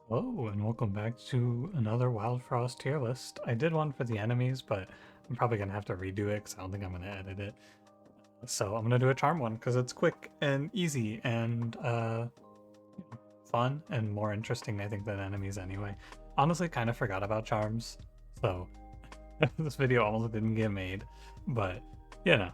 Hello, and welcome back to another Wildfrost tier list. I did one for the enemies, but I'm probably going to have to redo it because I don't think I'm going to edit it. So I'm going to do a charm one because it's quick and easy and fun and more interesting, I think, than enemies anyway. Honestly, kind of forgot about charms, so this video almost didn't get made, but you know.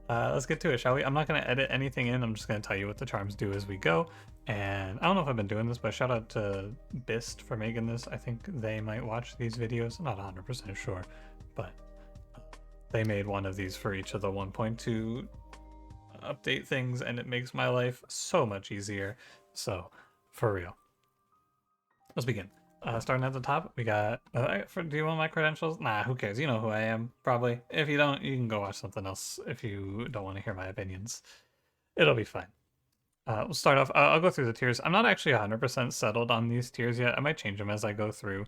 Let's get to it, shall we? I'm not going to edit anything in. I'm just going to tell you what the charms do as we go. And I don't know if I've been doing this, but shout out to Bist for making this. I think they might watch these videos. I'm not 100% sure, but they made one of these for each of the 1.2 update things, and it makes my life so much easier. So, for real. Let's begin. Starting at the top, we got. Do you want my credentials? Nah, who cares? You know who I am, probably. If you don't, you can go watch something else if you don't want to hear my opinions. It'll be fine. We'll start off. I'll go through the tiers. I'm not actually 100% settled on these tiers yet. I might change them as I go through.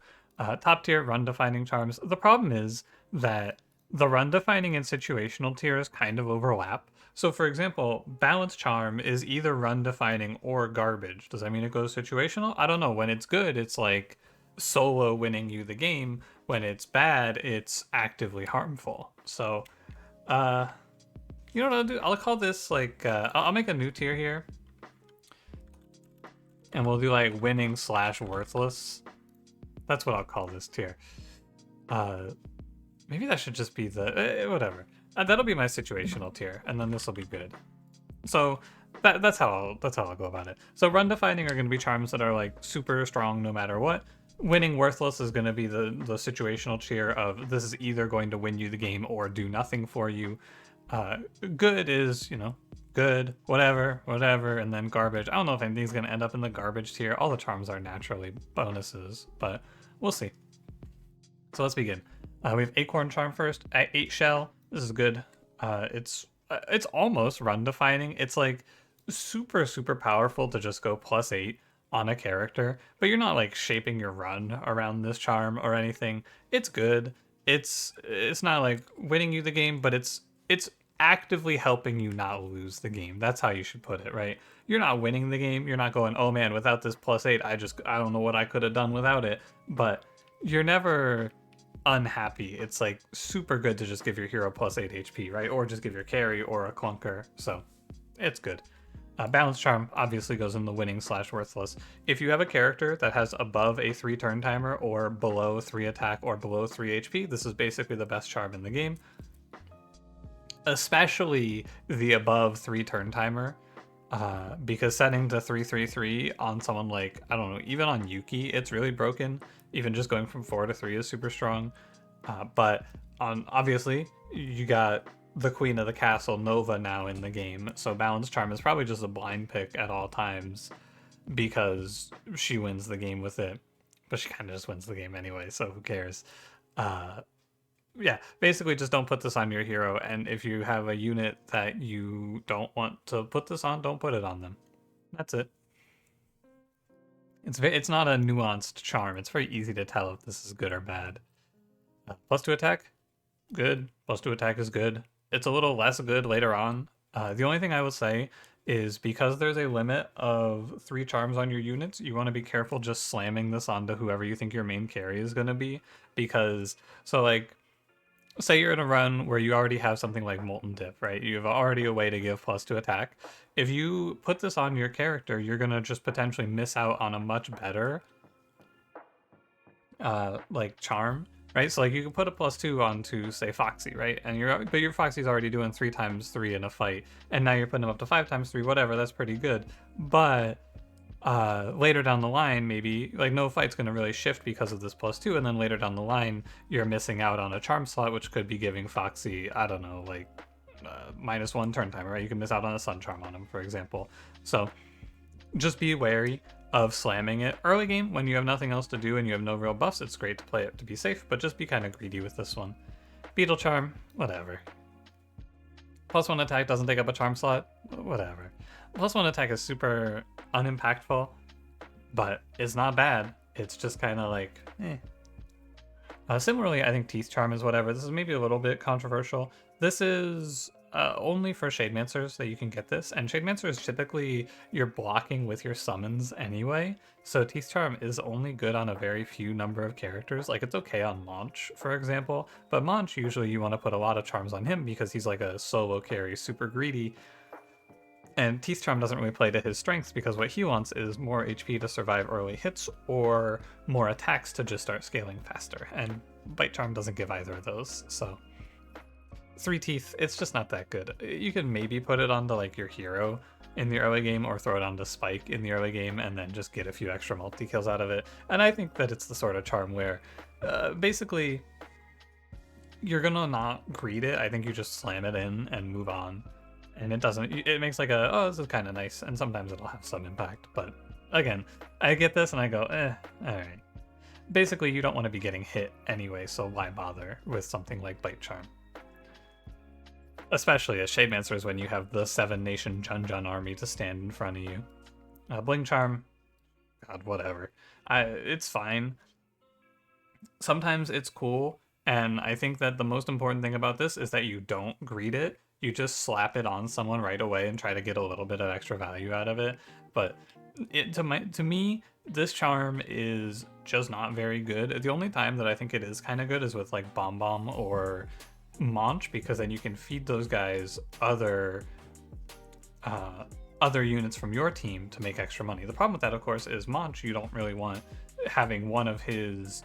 Top tier, run defining charms. The problem is that the run defining and situational tiers kind of overlap. So, for example, balance charm is either run defining or garbage. Does that mean it goes situational? I don't know. When it's good, it's like solo winning you the game. When it's bad, it's actively harmful. So, you know what I'll do? I'll call this like I'll make a new tier here, and we'll do like winning slash worthless. That's what I'll call this tier. Maybe that should just be the whatever. That'll be my situational tier, and then this will be good. So that's how I'll go about it. So run defining are going to be charms that are like super strong no matter what. Winning worthless is going to be the situational tier of this is either going to win you the game or do nothing for you. Good is, you know, good, whatever, and then garbage. I don't know if anything's going to end up in the garbage tier. All the charms are naturally bonuses, but we'll see. So let's begin. We have Acorn Charm first. At 8 Shell, this is good. It's almost run defining. It's like super powerful to just go +8 on a character, but you're not like shaping your run around this charm or anything. It's good. It's not like winning you the game, but it's actively helping you not lose the game. That's how you should put it, right? You're not winning the game. You're not going, oh man, without this +8, I don't know what I could have done without it. But you're never unhappy. It's like super good to just give your hero +8 HP, right? Or just give your carry or a clunker. So it's good. Balance Charm obviously goes in the winning slash worthless. If you have a character that has above a 3 turn timer or below 3 attack or below 3 HP, this is basically the best charm in the game. Especially the above 3 turn timer. Because setting to 333 on someone like, I don't know, even on Yuki, it's really broken. Even just going from 4 to 3 is super strong. But on obviously, you got the Queen of the Castle, Nova, now in the game. So Balance Charm is probably just a blind pick at all times because she wins the game with it. But she kind of just wins the game anyway, so who cares? Yeah, basically just don't put this on your hero, and if you have a unit that you don't want to put this on, don't put it on them. That's it. It's not a nuanced charm. It's very easy to tell if this is good or bad. +2 attack, good. +2 attack is good. It's a little less good later on. The only thing I will say is because there's a limit of 3 charms on your units, you want to be careful just slamming this onto whoever you think your main carry is going to be. Because, so like, say you're in a run where you already have something like Molten Dip, right? You have already a way to give +2 attack. If you put this on your character, you're gonna just potentially miss out on a much better like charm, right? So like you can put a +2 onto say Foxy, right? And your Foxy's already doing 3 times 3 in a fight, and now you're putting him up to 5 times 3, whatever. That's pretty good, but later down the line, maybe like no fight's going to really shift because of this +2, and then later down the line you're missing out on a charm slot which could be giving Foxy, I don't know, like -1 turn timer, right? You can miss out on a sun charm on him, for example. So just be wary of slamming it early game when you have nothing else to do and you have no real buffs. It's great to play it to be safe, but just be kind of greedy with this one. Beetle charm, whatever. +1 attack doesn't take up a charm slot, whatever. +1 attack is super unimpactful, but it's not bad. It's just kind of like, eh. Similarly, I think Teeth Charm is whatever. This is maybe a little bit controversial. This is only for Shademancers that you can get this, and Shademancers typically you're blocking with your summons anyway, so Teeth Charm is only good on a very few number of characters. Like, it's okay on Launch, for example, but Launch usually you want to put a lot of charms on him because he's like a solo carry, super greedy, and Teeth Charm doesn't really play to his strengths because what he wants is more HP to survive early hits or more attacks to just start scaling faster, and Bite Charm doesn't give either of those, so... Three Teeth, it's just not that good. You can maybe put it onto like your hero in the early game or throw it onto Spike in the early game and then just get a few extra multi-kills out of it. And I think that it's the sort of charm where basically you're gonna not greed it. I think you just slam it in and move on. And it makes like a, oh, this is kind of nice. And sometimes it'll have some impact. But again, I get this and I go, all right. Basically, you don't want to be getting hit anyway, so why bother with something like Bite Charm? Especially as Shademancers when you have the 7-nation Jun army to stand in front of you. Bling Charm, God, whatever. It's fine. Sometimes it's cool, and I think that the most important thing about this is that you don't greed it. You just slap it on someone right away and try to get a little bit of extra value out of it. But to me, this charm is just not very good. The only time that I think it is kind of good is with like Bomb Bomb or Monch, because then you can feed those guys other units from your team to make extra money. The problem with that, of course, is Monch, you don't really want having one of his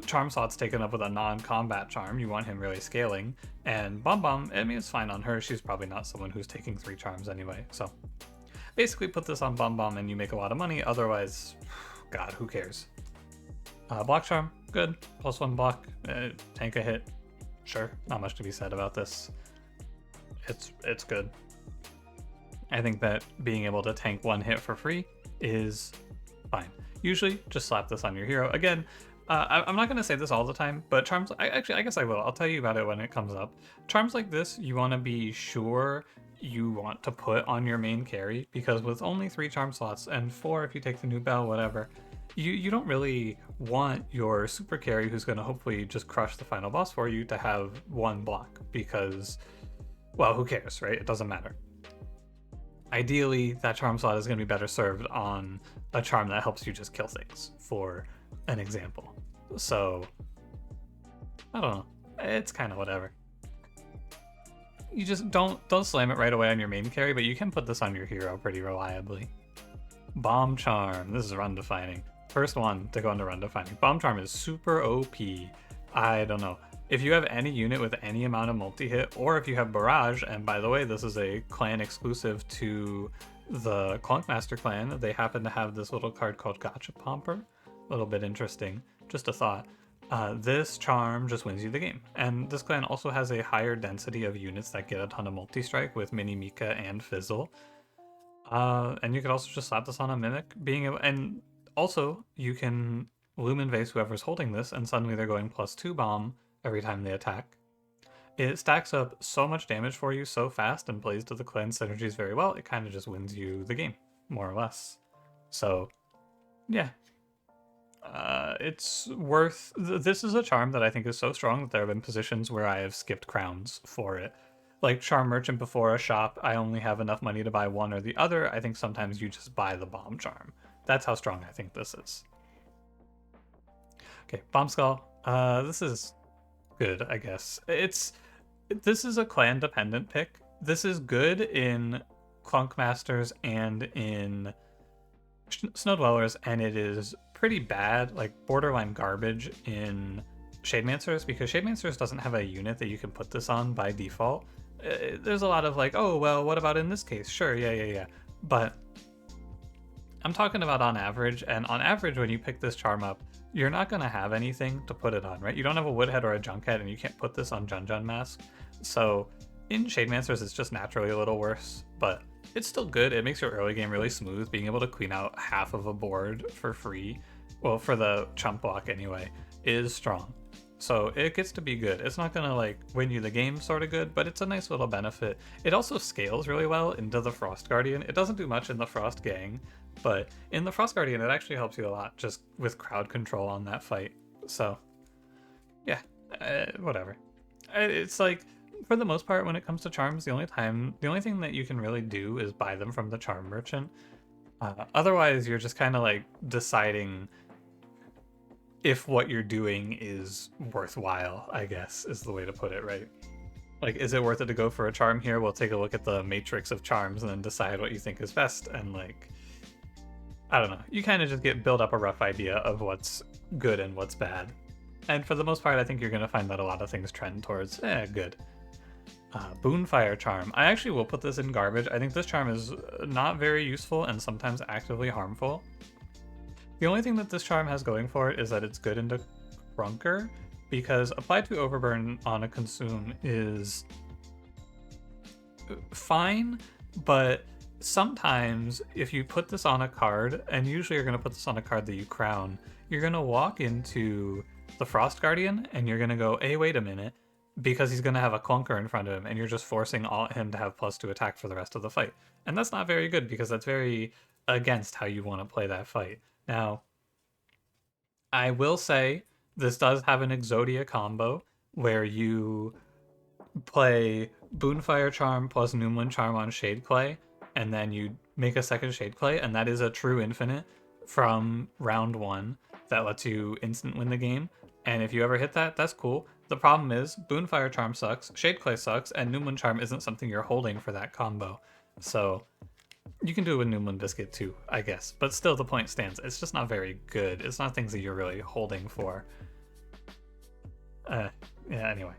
charm slots taken up with a non-combat charm. You want him really scaling. And Bomb Bomb, I mean, it's fine on her. She's probably not someone who's taking 3 charms anyway. So basically put this on Bomb Bomb and you make a lot of money. Otherwise, God, who cares? Block Charm, good. +1 block, tank a hit. Sure, not much to be said about this. It's good. I think that being able to tank 1 hit for free is fine. Usually, just slap this on your hero. Again, I'm not going to say this all the time, but charms... I guess I will. I'll tell you about it when it comes up. Charms like this, you want to be sure you want to put on your main carry, because with only 3 charm slots, and 4 if you take the new bell, whatever, you don't really want your super carry, who's going to hopefully just crush the final boss for you, to have 1 block, because, well, who cares, right? It doesn't matter. Ideally, that charm slot is going to be better served on a charm that helps you just kill things, for an example. So, I don't know. It's kind of whatever. You just don't slam it right away on your main carry, but you can put this on your hero pretty reliably. Bomb Charm. This is run defining. First one to go into run defining. Bomb Charm is super OP. I don't know. If you have any unit with any amount of multi-hit, or if you have Barrage, and by the way, this is a clan exclusive to the Clunkmaster clan, they happen to have this little card called Gotcha Pomper. A little bit interesting. Just a thought. This charm just wins you the game. And this clan also has a higher density of units that get a ton of multi-strike with Mini Mika and Fizzle. And you could also just slap this on a Mimic, and also you can Lumen Vase whoever's holding this, and suddenly they're going +2 bomb every time they attack. It stacks up so much damage for you so fast and plays to the clan synergies very well, it kind of just wins you the game, more or less. So, yeah. It's worth... This is a charm that I think is so strong that there have been positions where I have skipped crowns for it. Like Charm Merchant before a shop, I only have enough money to buy one or the other. I think sometimes you just buy the Bomb Charm. That's how strong I think this is. Okay, Bomb Skull. This is good, I guess. This is a clan dependent pick. This is good in Clunkmasters and in Snow Dwellers, and it is pretty bad, like borderline garbage in Shademancers, because Shademancers doesn't have a unit that you can put this on by default. There's a lot of like, oh, well, what about in this case? Sure, yeah. But I'm talking about on average, and on average, when you pick this charm up, you're not going to have anything to put it on, right? You don't have a Woodhead or a Junkhead, and you can't put this on Jun Mask. So in Shademancers, it's just naturally a little worse, but it's still good. It makes your early game really smooth. Being able to clean out half of a board for free, well, for the chump block anyway, is strong. So it gets to be good. It's not gonna like win you the game sort of good, but it's a nice little benefit. It also scales really well into the Frost Guardian. It doesn't do much in the Frost Gang, but in the Frost Guardian, it actually helps you a lot just with crowd control on that fight. So yeah, whatever. It's like for the most part, when it comes to charms, the only thing that you can really do is buy them from the charm merchant. Otherwise, you're just kind of like deciding if what you're doing is worthwhile, I guess, is the way to put it, right? Like, is it worth it to go for a charm here? We'll take a look at the matrix of charms and then decide what you think is best. And like, I don't know, you kind of just build up a rough idea of what's good and what's bad. And for the most part, I think you're going to find that a lot of things trend towards, good. Boonfire charm. I actually will put this in garbage. I think this charm is not very useful and sometimes actively harmful. The only thing that this charm has going for it is that it's good into Crunker, because applied to overburn on a consume is fine, but sometimes if you put this on a card, and usually you're going to put this on a card that you crown, you're going to walk into the Frost Guardian and you're going to go, hey, wait a minute, because he's going to have a clunker in front of him and you're just forcing him to have +2 attack for the rest of the fight. And that's not very good because that's very against how you want to play that fight. Now, I will say this does have an Exodia combo where you play Boonfire Charm plus Noomlin Charm on Shade Clay, and then you make a second Shade Clay, and that is a true infinite from round 1 that lets you instant win the game. And if you ever hit that, that's cool. The problem is Boonfire Charm sucks, Shade Clay sucks, and Noomlin Charm isn't something you're holding for that combo. So you can do it with Noomlin Biscuit too, I guess. But still, the point stands. It's just not very good. It's not things that you're really holding for. Yeah, anyway.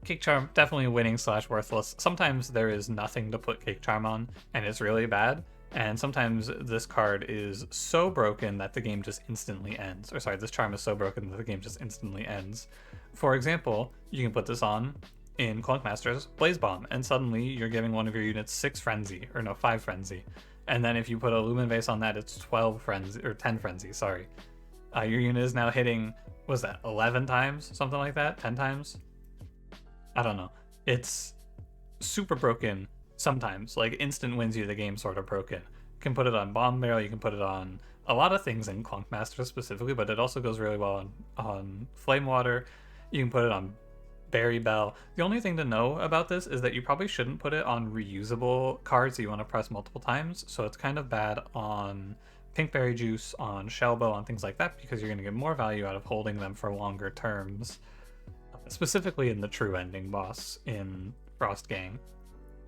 Cake Charm, definitely winning / worthless. Sometimes there is nothing to put Cake Charm on, and it's really bad. And sometimes this card is so broken that the game just instantly ends. Or sorry, this charm is so broken that the game just instantly ends. For example, you can put this on in Clunkmaster's Blaze Bomb, and suddenly you're giving one of your units 6 Frenzy, or no, 5 Frenzy. And then if you put a Lumen Vase on that, it's 12 Frenzy, or 10 Frenzy, sorry. Your unit is now hitting, what was that, 11 times? Something like that? 10 times? I don't know. It's super broken sometimes. Like, instant wins you the game sort of broken. You can put it on Bomb Barrel, you can put it on a lot of things in Clunkmaster specifically, but it also goes really well on Flame Water. You can put it on Berry Bell. The only thing to know about this is that you probably shouldn't put it on reusable cards that you want to press multiple times, so it's kind of bad on Pinkberry Juice, on Shellbow, on things like that, because you're going to get more value out of holding them for longer terms, specifically in the true ending boss in Frost Gang.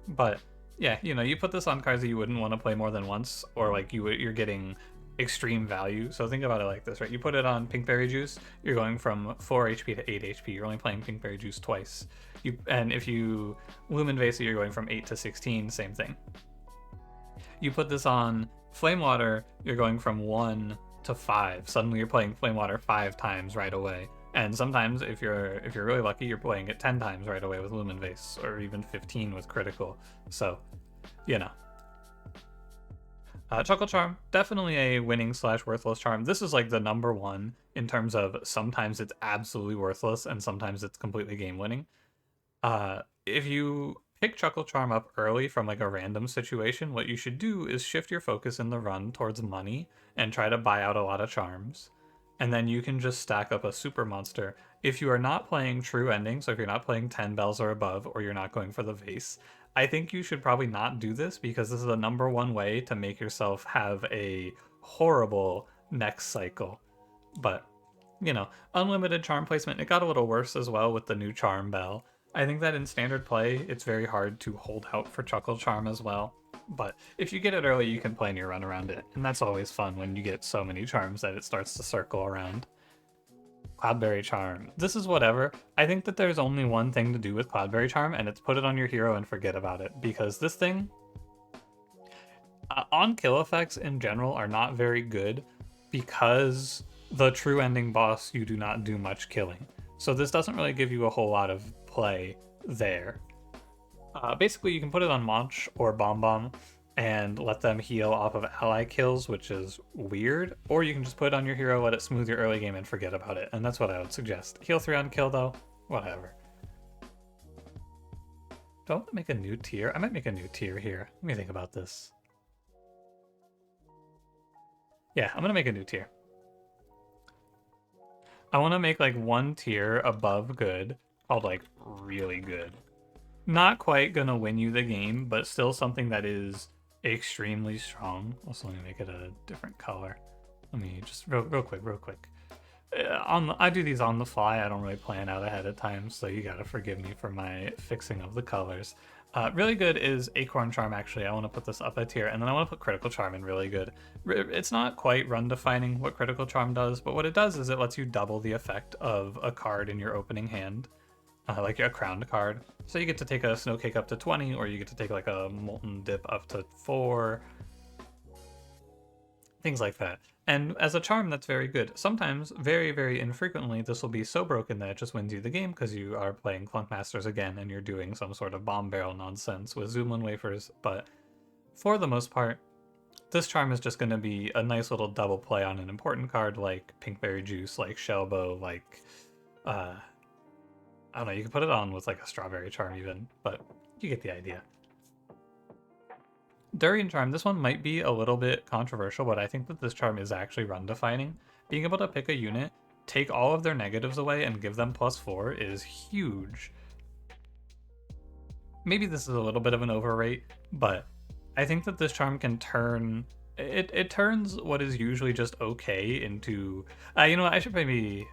But yeah, you put this on cards that you wouldn't want to play more than once, or like you're getting extreme value. So think about it like this, right? You put it on Pinkberry Juice, you're going from 4 HP to 8 HP. You're only playing Pinkberry Juice twice. And if you Lumen Vase, you're going from 8 to 16, same thing. You put this on Flame Water, you're going from 1 to 5. Suddenly you're playing Flame Water 5 times right away. And sometimes, if you're really lucky, you're playing it 10 times right away with Lumen Vase, or even 15 with Critical. So, Chuckle Charm, definitely a winning / worthless charm. This is like the number one in terms of sometimes it's absolutely worthless and sometimes it's completely game winning. If you pick Chuckle Charm up early from like a random situation, what you should do is shift your focus in the run towards money and try to buy out a lot of charms. And then you can just stack up a super monster. If you are not playing true ending, so if you're not playing 10 bells or above, or you're not going for the vase, I think you should probably not do this, because this is the number one way to make yourself have a horrible next cycle. But, unlimited charm placement, it got a little worse as well with the new charm bell. I think that in standard play, it's very hard to hold out for Chuckle Charm as well. But if you get it early, you can plan your run around it. And that's always fun when you get so many charms that it starts to circle around. Cloudberry Charm. This is whatever. I think that there's only one thing to do with Cloudberry Charm, and it's put it on your hero and forget about it. Because this thing, on kill effects in general, are not very good, because the true ending boss, you do not do much killing. So this doesn't really give you a whole lot of play there. Basically, you can put it on Monch or Bomb Bomb and let them heal off of ally kills, which is weird. Or you can just put it on your hero, let it smooth your early game, and forget about it. And that's what I would suggest. Heal 3 on kill, though. Whatever. Do I want to make a new tier? I might make a new tier here. Let me think about this. Yeah, I'm going to make a new tier. I want to make like one tier above good, called like really good. Not quite gonna win you the game, but still something that is extremely strong. Also, let me make it a different color. Let me just real quick. I do these on the fly. I don't really plan out ahead of time, so you gotta forgive me for my fixing of the colors. Really good is Acorn Charm, actually. I want to put this up a tier, and then I want to put Critical Charm in really good. It's not quite run defining what Critical Charm does, but what it does is it lets you double the effect of a card in your opening hand, like a crowned card. So you get to take a Snowcake up to 20, or you get to take like a Molten Dip up to 4, things like that. And as a charm, that's very good. Sometimes, very infrequently, this will be so broken that it just wins you the game because you are playing Clunk Masters again and you're doing some sort of bomb barrel nonsense with Zoomlin wafers. But for the most part, this charm is just going to be a nice little double play on an important card like Pinkberry Juice, like Shellbow, like I don't know. You can put it on with like a Strawberry Charm even, but you get the idea. Durian Charm, this one might be a little bit controversial, but I think that this charm is actually run defining. Being able to pick a unit, take all of their negatives away, and give them +4 is huge. Maybe this is a little bit of an overrate, but I think that this charm can turn... It turns what is usually just okay into... you know what, I should maybe...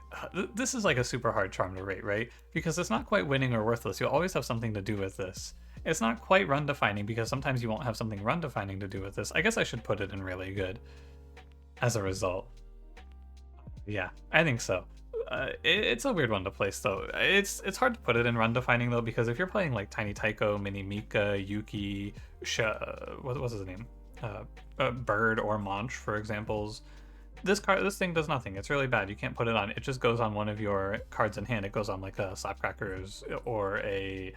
this is like a super hard charm to rate, right? Because it's not quite winning or worthless. You'll always have something to do with this. It's not quite run defining because sometimes you won't have something run defining to do with this. I guess I should put it in really good as a result. Yeah, I think so. It's a weird one to place though. It's hard to put it in run defining though, because if you're playing like Tiny Tycho, Mini Mika, Yuki, what's his name? Bird or Monch, for examples, this thing does nothing. It's really bad. You can't put it on. It just goes on one of your cards in hand. It goes on like a Slapcrackers or a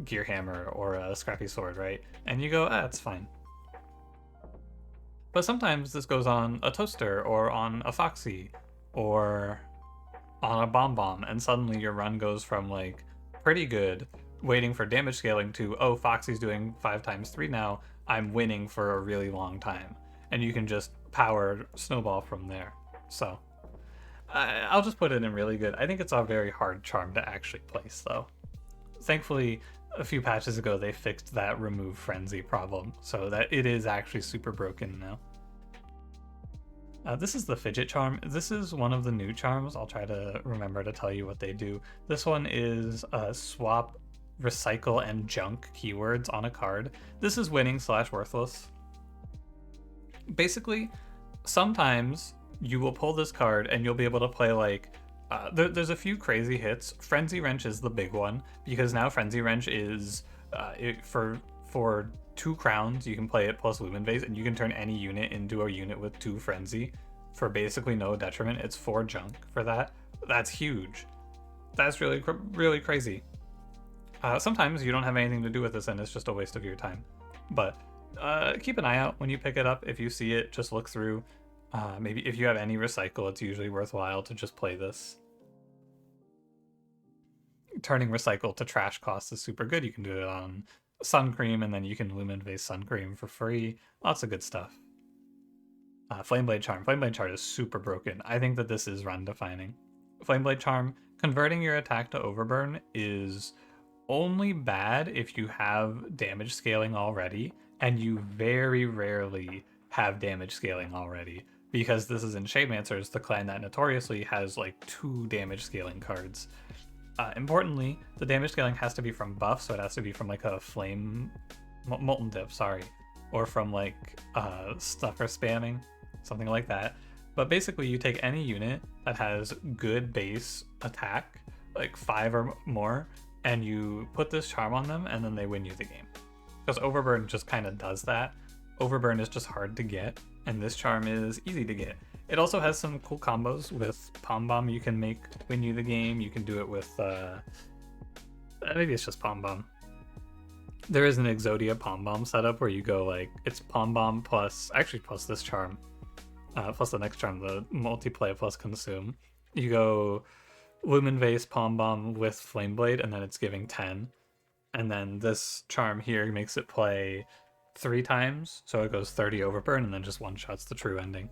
Gear Hammer or a Scrappy Sword, right? And you go, it's fine. But sometimes this goes on a Toaster or on a Foxy or on a Bomb, and suddenly your run goes from like pretty good, waiting for damage scaling, to, oh, Foxy's doing 5x3 now, I'm winning for a really long time. And you can just power snowball from there. So I'll just put it in really good. I think it's a very hard charm to actually place though. Thankfully, a few patches ago they fixed that remove frenzy problem, so that it is actually super broken now. This is the Fidget Charm. This is one of the new charms. I'll try to remember to tell you what they do. This one is swap, recycle, and junk keywords on a card. This is winning / worthless. Basically, sometimes you will pull this card and you'll be able to play like there's a few crazy hits. Frenzy Wrench is the big one, because now Frenzy Wrench is for 2 crowns you can play it plus Lumen Vase, and you can turn any unit into a unit with 2 Frenzy for basically no detriment. It's 4 junk for that. That's huge. That's really crazy. Sometimes you don't have anything to do with this and it's just a waste of your time. But keep an eye out when you pick it up. If you see it, just look through. Maybe if you have any recycle, it's usually worthwhile to just play this. Turning recycle to trash cost is super good. You can do it on Sun Cream, and then you can Lumen Vase Sun Cream for free. Lots of good stuff. Flameblade Charm. Flameblade Charm is super broken. I think that this is run defining. Flameblade Charm, converting your attack to Overburn is only bad if you have damage scaling already, and you very rarely have damage scaling already, because this is in Shademancers, the clan that notoriously has like 2 damage scaling cards. Importantly, the damage scaling has to be from buff, so it has to be from like a flame molten dip, sorry, or from like stuff or spamming, something like that. But basically, you take any unit that has good base attack, like 5 or more, and you put this charm on them, and then they win you the game. Because Overburn just kind of does that. Overburn is just hard to get, and this charm is easy to get. It also has some cool combos with Pom Bomb you can make win you the game. You can do it with, maybe it's just Pom Bomb. There is an Exodia Pom Bomb setup where you go like, it's Pom Bomb plus this charm, plus the next charm, the multiplay plus consume. You go Lumen Vase Pom Bomb with Flameblade, and then it's giving 10. And then this charm here makes it play 3 times, so it goes 30 Overburn, and then just one-shots the true ending.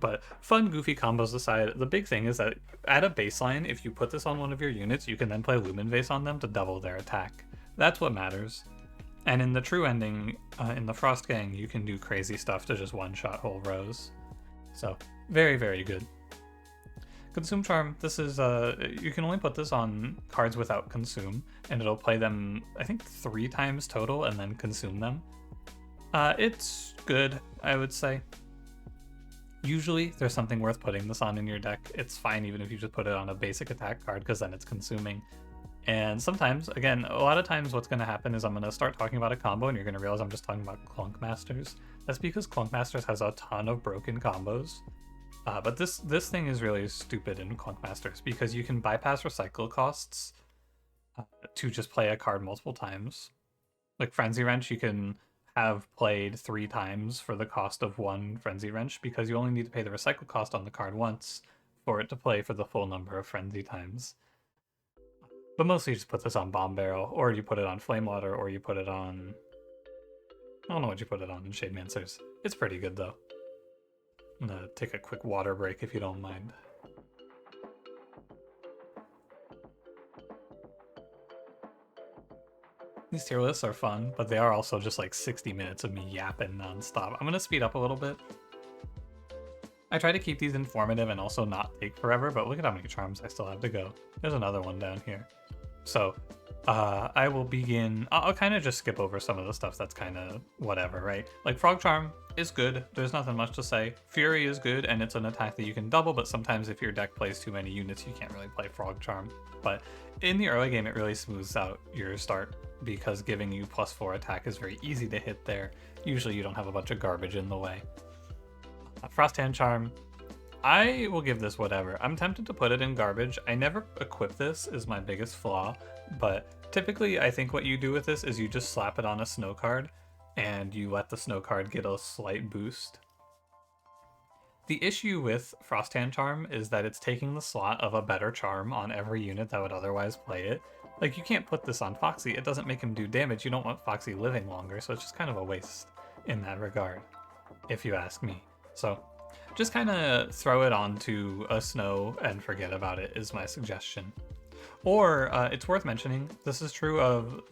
But fun, goofy combos aside, the big thing is that at a baseline, if you put this on one of your units, you can then play Lumen Vase on them to double their attack. That's what matters. And in the true ending, in the Frost Gang, you can do crazy stuff to just one-shot whole rows. So, very, very good. Consume Charm, this is, you can only put this on cards without Consume, and it'll play them, I think, 3 times total, and then consume them. It's good, I would say. Usually, there's something worth putting this on in your deck. It's fine even if you just put it on a basic attack card, because then it's consuming. And sometimes, again, a lot of times what's going to happen is I'm going to start talking about a combo and you're going to realize I'm just talking about Clunk Masters. That's because Clunk Masters has a ton of broken combos. But this thing is really stupid in Clunk Masters because you can bypass recycle costs to just play a card multiple times. Like Frenzy Wrench, you can have played 3 times for the cost of 1 Frenzy Wrench because you only need to pay the recycle cost on the card once for it to play for the full number of Frenzy times. But mostly you just put this on Bomb Barrel, or you put it on Flame Water, or you put it on... I don't know what you put it on in Shade Mancers. It's pretty good though. I'm gonna take a quick water break if you don't mind. These tier lists are fun, but they are also just like 60 minutes of me yapping nonstop. I'm gonna speed up a little bit. I try to keep these informative and also not take forever, but look at how many charms I still have to go. There's another one down here. So, I will begin... I'll kind of just skip over some of the stuff that's kind of whatever, right? Like Frog Charm is good. There's nothing much to say. Fury is good, and it's an attack that you can double, but sometimes if your deck plays too many units, you can't really play Frog Charm. But in the early game, it really smooths out your start because giving you +4 attack is very easy to hit there. Usually you don't have a bunch of garbage in the way. Frost Hand Charm, I will give this whatever. I'm tempted to put it in garbage. I never equip this is my biggest flaw, but typically I think what you do with this is you just slap it on a snow card and you let the snow card get a slight boost. The issue with Frost Hand Charm is that it's taking the slot of a better charm on every unit that would otherwise play it. Like, you can't put this on Foxy. It doesn't make him do damage. You don't want Foxy living longer, so it's just kind of a waste in that regard, if you ask me. So just kind of throw it onto a snow and forget about it is my suggestion. Or it's worth mentioning, this is true of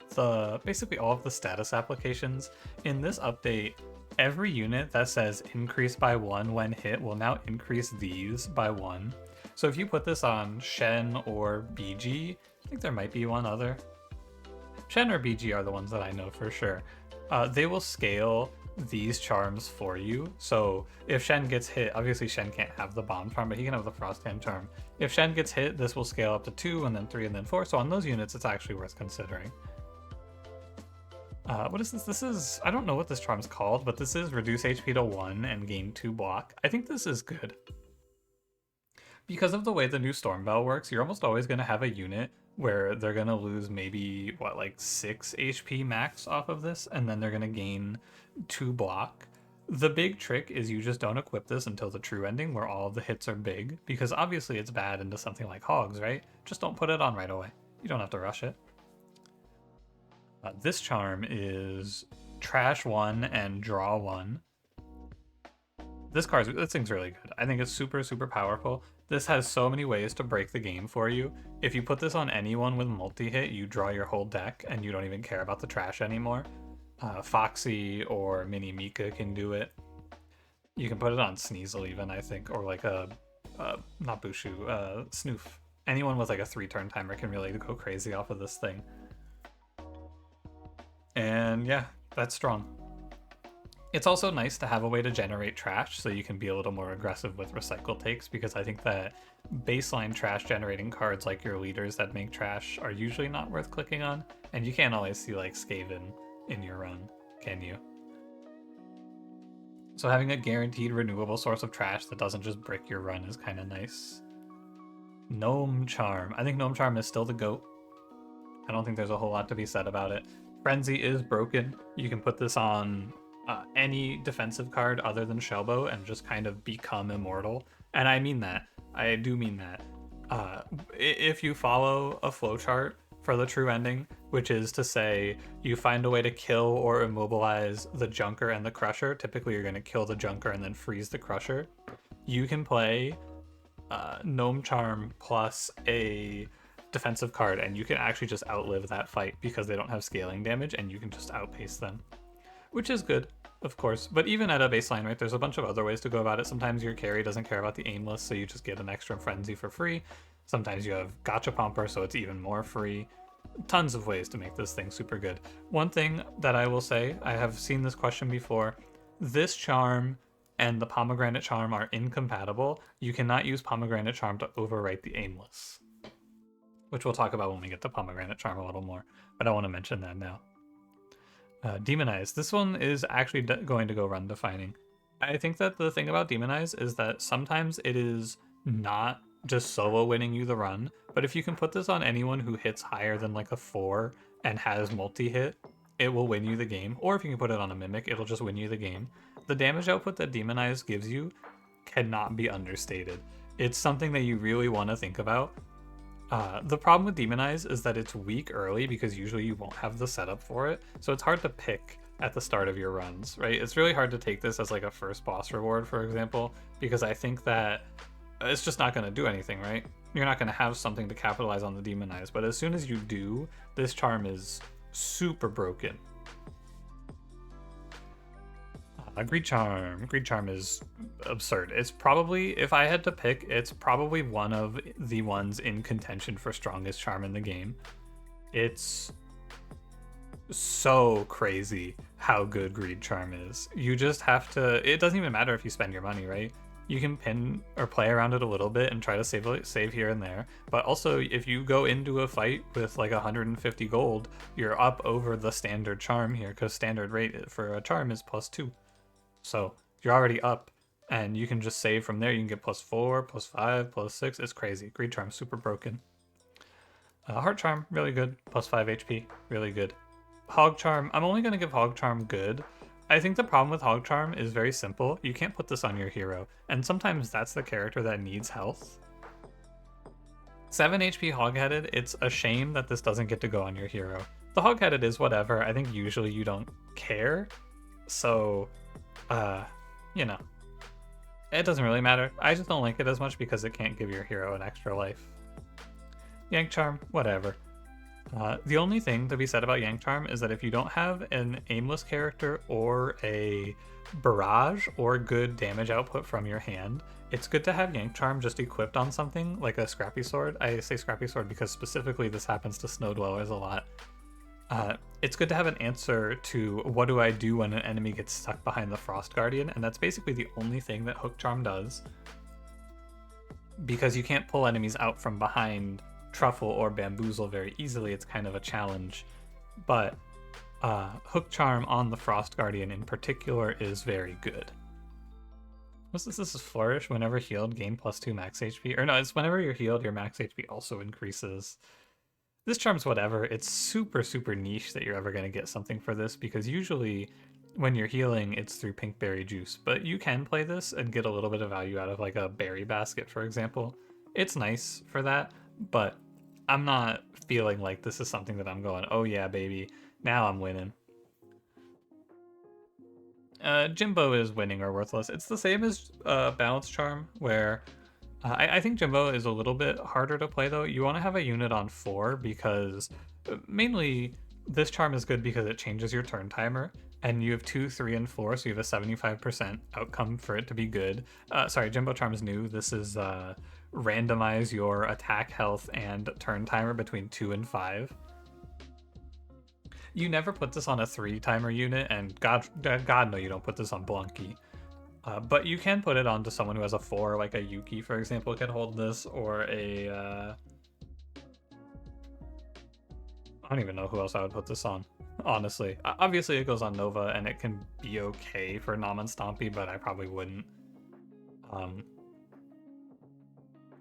basically all of the status applications. In this update, every unit that says increase by 1 when hit will now increase these by 1. So if you put this on Shen or BG, I think there might be one other. Shen or BG are the ones that I know for sure. They will scale these charms for you. So if Shen gets hit, obviously Shen can't have the bomb charm, but he can have the Frost Hand charm. If Shen gets hit, this will scale up to 2 and then 3 and then 4. So on those units, it's actually worth considering. What is this? This is, I don't know what this charm's called, but this is reduce HP to 1 and gain 2 block. I think this is good. Because of the way the new Stormveil works, you're almost always going to have a unit where they're going to lose maybe, what, like 6 HP max off of this, and then they're going to gain 2 block. The big trick is you just don't equip this until the true ending where all of the hits are big, because obviously it's bad into something like Hogs, right? Just don't put it on right away. You don't have to rush it. This charm is trash 1 and draw 1. This thing's really good. I think it's super, super powerful. This has so many ways to break the game for you. If you put this on anyone with multi-hit, you draw your whole deck and you don't even care about the trash anymore. Foxy or Mini Mika can do it. You can put it on Sneasel even, I think, or like not Bushu, Snoof. Anyone with like a 3-turn timer can really go crazy off of this thing. And yeah, that's strong. It's also nice to have a way to generate trash so you can be a little more aggressive with recycle takes, because I think that baseline trash generating cards like your leaders that make trash are usually not worth clicking on, and you can't always see like Skaven in your run, can you? So having a guaranteed renewable source of trash that doesn't just brick your run is kind of nice. Gnome Charm. I think Gnome Charm is still the GOAT. I don't think there's a whole lot to be said about it. Frenzy is broken. You can put this on any defensive card other than Shellbow and just kind of become immortal. And I mean that. I do mean that. If you follow a flowchart for the true ending, which is to say you find a way to kill or immobilize the Junker and the Crusher, typically you're going to kill the Junker and then freeze the Crusher. you can play Gnome Charm plus a defensive card, and you can actually just outlive that fight because they don't have scaling damage, and you can just outpace them, which is good, of course. But even at a baseline, right, there's a bunch of other ways to go about it. Sometimes your carry doesn't care about the aimless, so you just get an extra frenzy for free. Sometimes you have Gotcha Pomper, so it's even more free. Tons of ways to make this thing super good. One thing that I will say, I have seen this question before. This charm and the Pomegranate Charm are incompatible. You cannot use Pomegranate Charm to overwrite the aimless, which we'll talk about when we get to Pomegranate Charm a little more, but I want to mention that now. Demonize. This one is actually going to go run defining. I think that the thing about Demonize is that sometimes it is not just solo winning you the run, but if you can put this on anyone who hits higher than like a 4 and has multi-hit, it will win you the game. Or if you can put it on a Mimic, it'll just win you the game. The damage output that Demonize gives you cannot be understated. It's something that you really want to think about. The problem with Demonize is that it's weak early because usually you won't have the setup for it, so it's hard to pick at the start of your runs, right? It's really hard to take this as like a first boss reward, for example, because I think that it's just not going to do anything, right? You're not going to have something to capitalize on the Demonize, but as soon as you do, this charm is super broken. Greed Charm. Greed Charm is absurd. It's probably, if I had to pick, it's probably one of the ones in contention for strongest charm in the game. It's so crazy how good Greed Charm is. You just have to, it doesn't even matter if you spend your money, right? You can pin or play around it a little bit and try to save here and there. But also, if you go into a fight with like 150 gold, you're up over the standard charm here, because standard rate for a charm is +2. So you're already up, and you can just save from there. You can get +4, +5, +6. It's crazy. Greed Charm, super broken. Heart Charm, really good. +5 HP, really good. Hog Charm, I'm only going to give Hog Charm good. I think the problem with Hog Charm is very simple. You can't put this on your hero, and sometimes that's the character that needs health. 7 HP Hog-Headed, it's a shame that this doesn't get to go on your hero. The Hog-Headed is whatever. I think usually you don't care, so you know, it doesn't really matter. I just don't like it as much because it can't give your hero an extra life. Yank Charm, whatever. The only thing to be said about Yank Charm is that if you don't have an aimless character or a barrage or good damage output from your hand, it's good to have Yank Charm just equipped on something like a Scrappy Sword. I say Scrappy Sword because specifically this happens to Snow Dwellers a lot. It's good to have an answer to what do I do when an enemy gets stuck behind the Frost Guardian, and that's basically the only thing that Hook Charm does. Because you can't pull enemies out from behind Truffle or Bamboozle very easily, it's kind of a challenge. But Hook Charm on the Frost Guardian in particular is very good. What's this? This is Flourish. Whenever healed, gain +2 max HP. Or no, it's whenever you're healed, your max HP also increases. This charm's whatever. It's super, super niche that you're ever going to get something for this, because usually when you're healing, it's through pink berry juice. But you can play this and get a little bit of value out of like a berry basket, for example. It's nice for that, but I'm not feeling like this is something that I'm going, oh yeah, baby, now I'm winning. Jimbo is winning or worthless. It's the same as Balance Charm, where I think Jimbo is a little bit harder to play though. You want to have a unit on 4 because mainly this charm is good because it changes your turn timer, and you have 2, 3, and 4, so you have a 75% outcome for it to be good. Sorry, Jimbo Charm is new. This is randomize your attack health and turn timer between 2 and 5. You never put this on a 3 timer unit, and God no, you don't put this on Blunky. But you can put it onto someone who has a 4, like a Yuki, for example, can hold this, or a... I don't even know who else I would put this on, honestly. Obviously, it goes on Nova, and it can be okay for Nom and Stompy, but I probably wouldn't.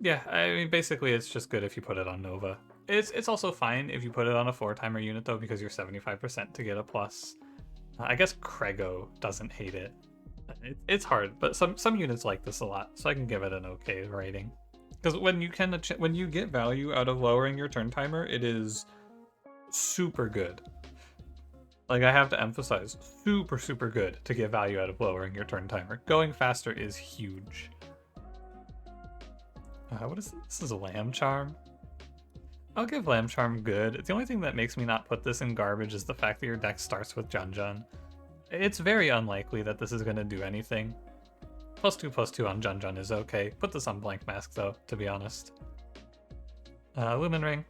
Yeah, I mean, basically, it's just good if you put it on Nova. It's also fine if you put it on a 4-timer unit, though, because you're 75% to get a plus. I guess Krego doesn't hate it. It's hard, but some units like this a lot, so I can give it an okay rating. Because when you get value out of lowering your turn timer, it is super good. Like, I have to emphasize, super, super good to get value out of lowering your turn timer. Going faster is huge. What is this? This is a Lamb Charm. I'll give Lamb Charm good. The only thing that makes me not put this in garbage is the fact that your deck starts with Jun Jun. It's very unlikely that this is going to do anything. +2/+2 on Jun Jun is okay. Put this on Blank Mask though, to be honest. Lumen Ring.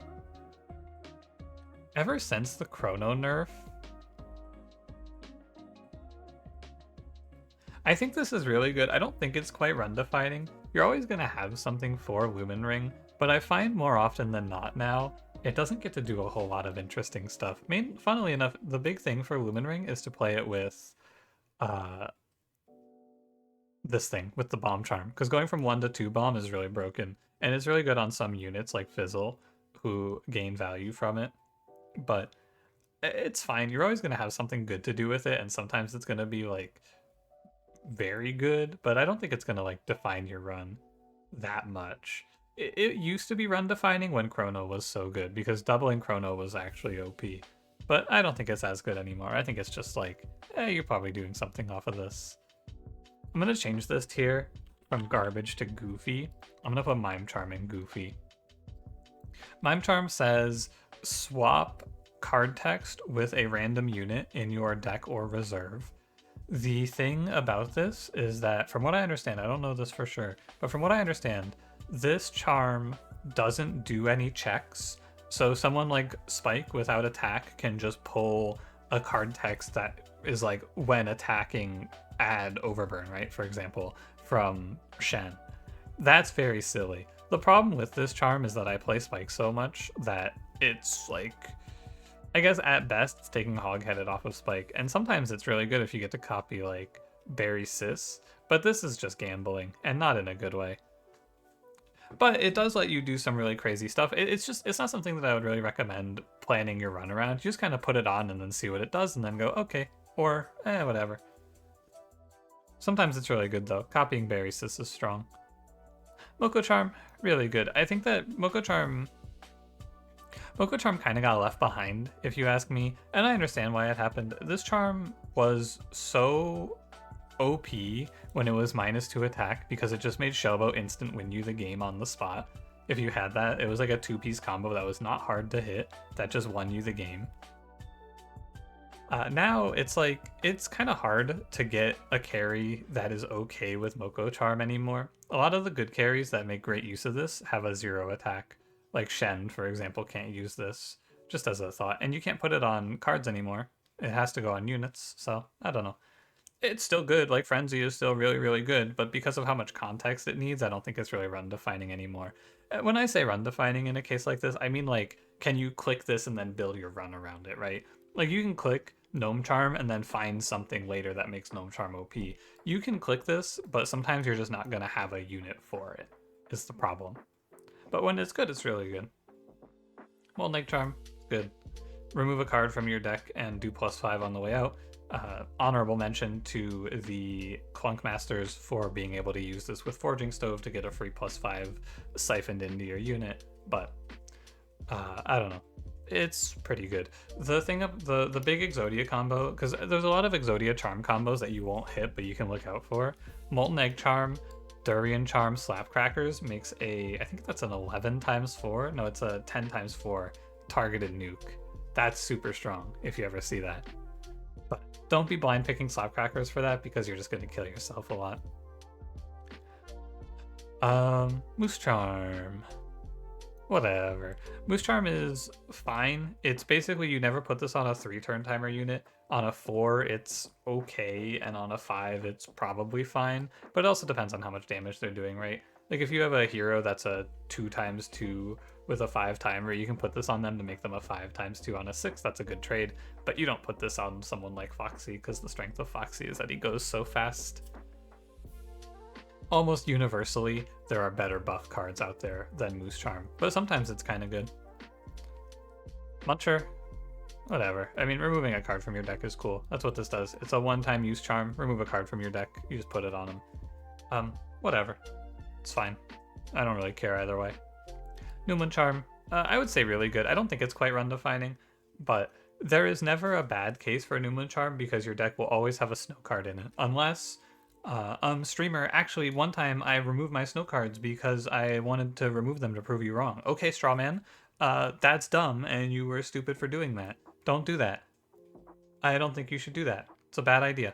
Ever since the Chrono nerf, I think this is really good. I don't think it's quite run defining. You're always going to have something for Lumen Ring, but I find more often than not now, it doesn't get to do a whole lot of interesting stuff. Funnily enough, the big thing for Lumen Ring is to play it with this thing, with the Bomb Charm, because going from 1 to 2 Bomb is really broken, and it's really good on some units like Fizzle, who gain value from it, but it's fine. You're always going to have something good to do with it, and sometimes it's going to be like very good, but I don't think it's going to like define your run that much. It used to be run defining when Chrono was so good, because doubling Chrono was actually OP, but I don't think it's as good anymore. I think it's just like, you're probably doing something off of this. I'm going to change this tier from garbage to goofy. I'm going to put Mime Charm in goofy. Mime Charm says swap card text with a random unit in your deck or reserve. The thing about this is that, from what I understand, I don't know this for sure, but from what I understand, this charm doesn't do any checks. So someone like Spike without attack can just pull a card text that is like, when attacking, add Overburn, right? For example, from Shen. That's very silly. The problem with this charm is that I play Spike so much that it's like, I guess at best it's taking Hog-Headed off of Spike, and sometimes it's really good if you get to copy like Barry Sis, but this is just gambling, and not in a good way. But it does let you do some really crazy stuff. It's not something that I would really recommend planning your run around. You just kind of put it on and then see what it does and then go, okay, or whatever. Sometimes it's really good though. Copying Barry Sis is strong. Moko Charm, really good. I think that Moko Charm kind of got left behind, if you ask me, and I understand why it happened. This charm was so OP when it was -2 attack because it just made Shellboat instant win you the game on the spot. If you had that, it was like a 2-piece combo that was not hard to hit, that just won you the game. Now it's like, it's kind of hard to get a carry that is okay with Moko Charm anymore. A lot of the good carries that make great use of this have a 0 attack. Like Shen, for example, can't use this, just as a thought. And you can't put it on cards anymore. It has to go on units, so I don't know. It's still good, like Frenzy is still really, really good, but because of how much context it needs, I don't think it's really run-defining anymore. When I say run-defining in a case like this, I mean like, can you click this and then build your run around it, right? Like you can click Gnome Charm and then find something later that makes Gnome Charm OP. You can click this, but sometimes you're just not going to have a unit for it, is the problem. But when it's good, it's really good. Molten Egg Charm, good. Remove a card from your deck and do +5 on the way out. Honorable mention to the Clunk Masters for being able to use this with Forging Stove to get a free +5 siphoned into your unit, but I don't know. It's pretty good. The thing of the big Exodia combo, because there's a lot of Exodia Charm combos that you won't hit, but you can look out for. Molten Egg Charm, Durian Charm, Slapcrackers makes I think that's an 11 times 4. No, it's a 10 times 4 targeted nuke. That's super strong if you ever see that. But don't be blind picking Slapcrackers for that because you're just going to kill yourself a lot. Moose Charm. Whatever. Moose Charm is fine. It's basically, you never put this on a 3-turn timer unit. On a 4, it's okay, and on a 5, it's probably fine. But it also depends on how much damage they're doing, right? Like if you have a hero that's a 2x2 with a 5 timer, you can put this on them to make them a 5x2 on a 6. That's a good trade. But you don't put this on someone like Foxy because the strength of Foxy is that he goes so fast. Almost universally, there are better buff cards out there than Moose Charm, but sometimes it's kind of good. Muncher, whatever. I mean, removing a card from your deck is cool. That's what this does. It's a one-time use charm. Remove a card from your deck. You just put it on them. Whatever. It's fine. I don't really care either way. Newman Charm, I would say really good. I don't think it's quite run-defining, but there is never a bad case for a Newman Charm because your deck will always have a snow card in it, unless Streamer, actually, one time I removed my snow cards because I wanted to remove them to prove you wrong. Okay, Strawman, that's dumb, and you were stupid for doing that. Don't do that. I don't think you should do that. It's a bad idea.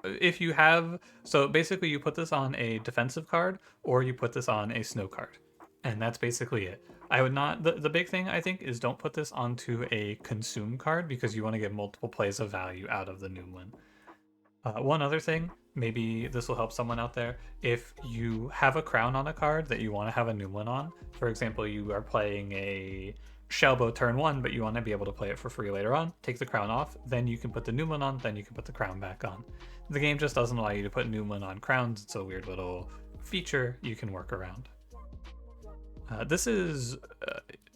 If you have, so basically you put this on a defensive card or you put this on a snow card, and that's basically it. I would not, the big thing I think is don't put this onto a consume card because you want to get multiple plays of value out of the new one. One other thing, maybe this will help someone out there. If you have a crown on a card that you want to have a new one on, for example, you are playing a Shellbow turn 1, but you want to be able to play it for free later on, take the crown off, then you can put the new one on, then you can put the crown back on. The game just doesn't allow you to put new one on crowns. It's a weird little feature you can work around. This is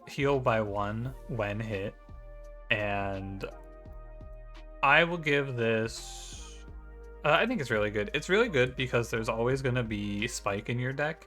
heal by 1 when hit, and I will give this, I think it's really good. It's really good because there's always going to be spike in your deck.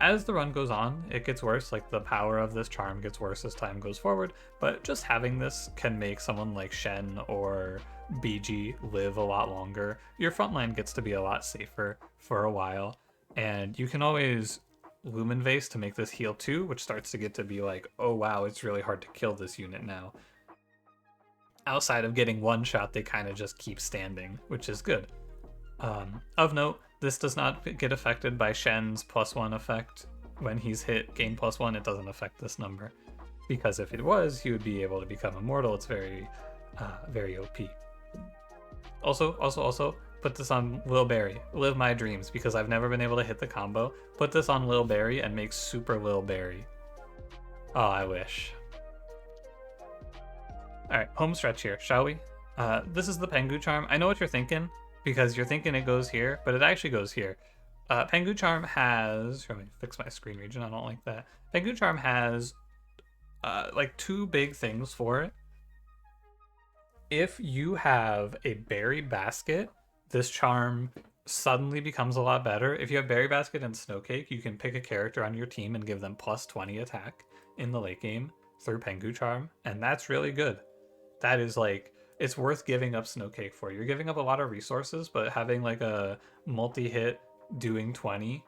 As the run goes on, it gets worse, like the power of this charm gets worse as time goes forward, but just having this can make someone like Shen or BG live a lot longer. Your frontline gets to be a lot safer for a while, and you can always Lumen Vase to make this heal 2, which starts to get to be like, oh wow, it's really hard to kill this unit now. Outside of getting one shot, they kind of just keep standing, which is good. Of note, this does not get affected by Shen's +1 effect. When he's hit gain +1, it doesn't affect this number. Because if it was, he would be able to become immortal. It's very, very OP. Also, put this on Lil Berry. Live my dreams, because I've never been able to hit the combo. Put this on Lil Berry and make Super Lil Berry. Oh, I wish. Alright, home stretch here, shall we? This is the Pengu Charm. I know what you're thinking, because you're thinking it goes here, but it actually goes here. Pengu Charm has, let me fix my screen region, I don't like that. Pengu Charm has like 2 big things for it. If you have a Berry Basket, this charm suddenly becomes a lot better. If you have Berry Basket and Snowcake, you can pick a character on your team and give them +20 attack in the late game through Pengu Charm, and that's really good. That is like, it's worth giving up Snowcake for. You're giving up a lot of resources, but having like a multi-hit doing 20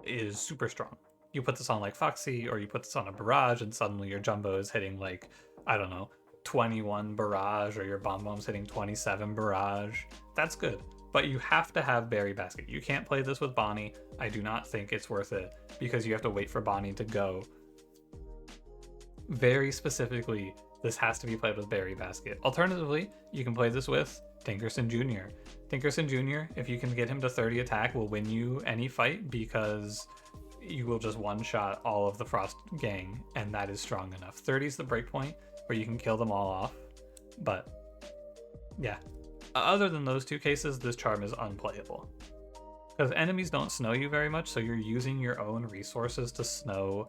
is super strong. You put this on like Foxy, or you put this on a Barrage, and suddenly your Jumbo is hitting like, I don't know, 21 Barrage, or your Bomb Bomb's hitting 27 Barrage. That's good. But you have to have Berry Basket. You can't play this with Bonnie. I do not think it's worth it, because you have to wait for Bonnie to go. Very specifically, this has to be played with Berry Basket. Alternatively, you can play this with Tinkerson Jr. Tinkerson Jr., if you can get him to 30 attack, will win you any fight, because you will just one-shot all of the Frost gang, and that is strong enough. 30 is the breakpoint where you can kill them all off, but yeah. Other than those 2 cases, this charm is unplayable. Because enemies don't snow you very much, so you're using your own resources to snow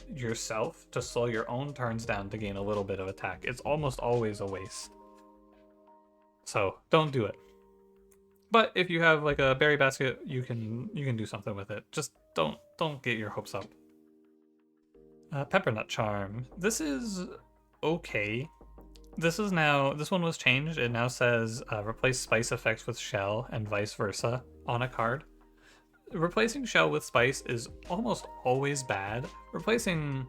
yourself, to slow your own turns down to gain a little bit of attack. It's almost always a waste. So don't do it. But if you have like a Berry Basket, you can do something with it. Just don't get your hopes up. Peppernut Charm. This is okay. This one was changed. It now says replace spice effects with shell and vice versa on a card. Replacing shell with spice is almost always bad. Replacing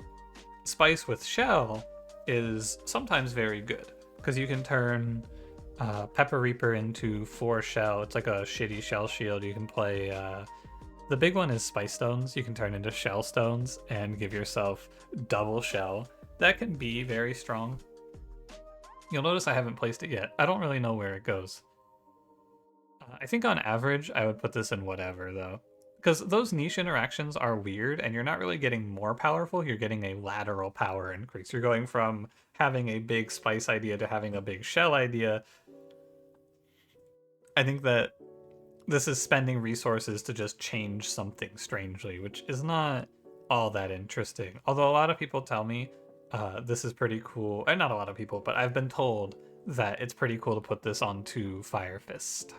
spice with shell is sometimes very good, because you can turn Pepper Reaper into 4 shell. It's like a shitty shell shield. You can play, the big one is Spice Stones. You can turn into Shell Stones and give yourself double shell. That can be very strong. You'll notice I haven't placed it yet. I don't really know where it goes. I think on average, I would put this in whatever, though. Because those niche interactions are weird, and you're not really getting more powerful, you're getting a lateral power increase. You're going from having a big spice idea to having a big shell idea. I think that this is spending resources to just change something strangely, which is not all that interesting. Although a lot of people tell me this is pretty cool. Not a lot of people, but I've been told that it's pretty cool to put this onto Fire Fist.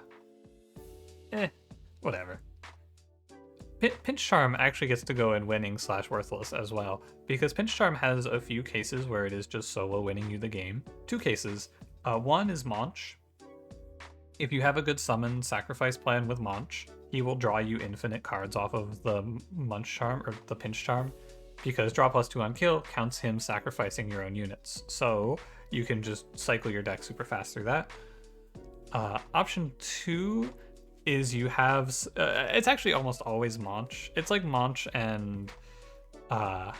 Whatever. Pinch Charm actually gets to go in winning / worthless as well, because Pinch Charm has a few cases where it is just solo winning you the game. 2 cases. One is Monch. If you have a good summon sacrifice plan with Munch, he will draw you infinite cards off of the Munch charm or the pinch charm, because draw +2 on kill counts him sacrificing your own units. So you can just cycle your deck super fast through that. Option 2 is you have, it's actually almost always Munch. It's like Munch and Bon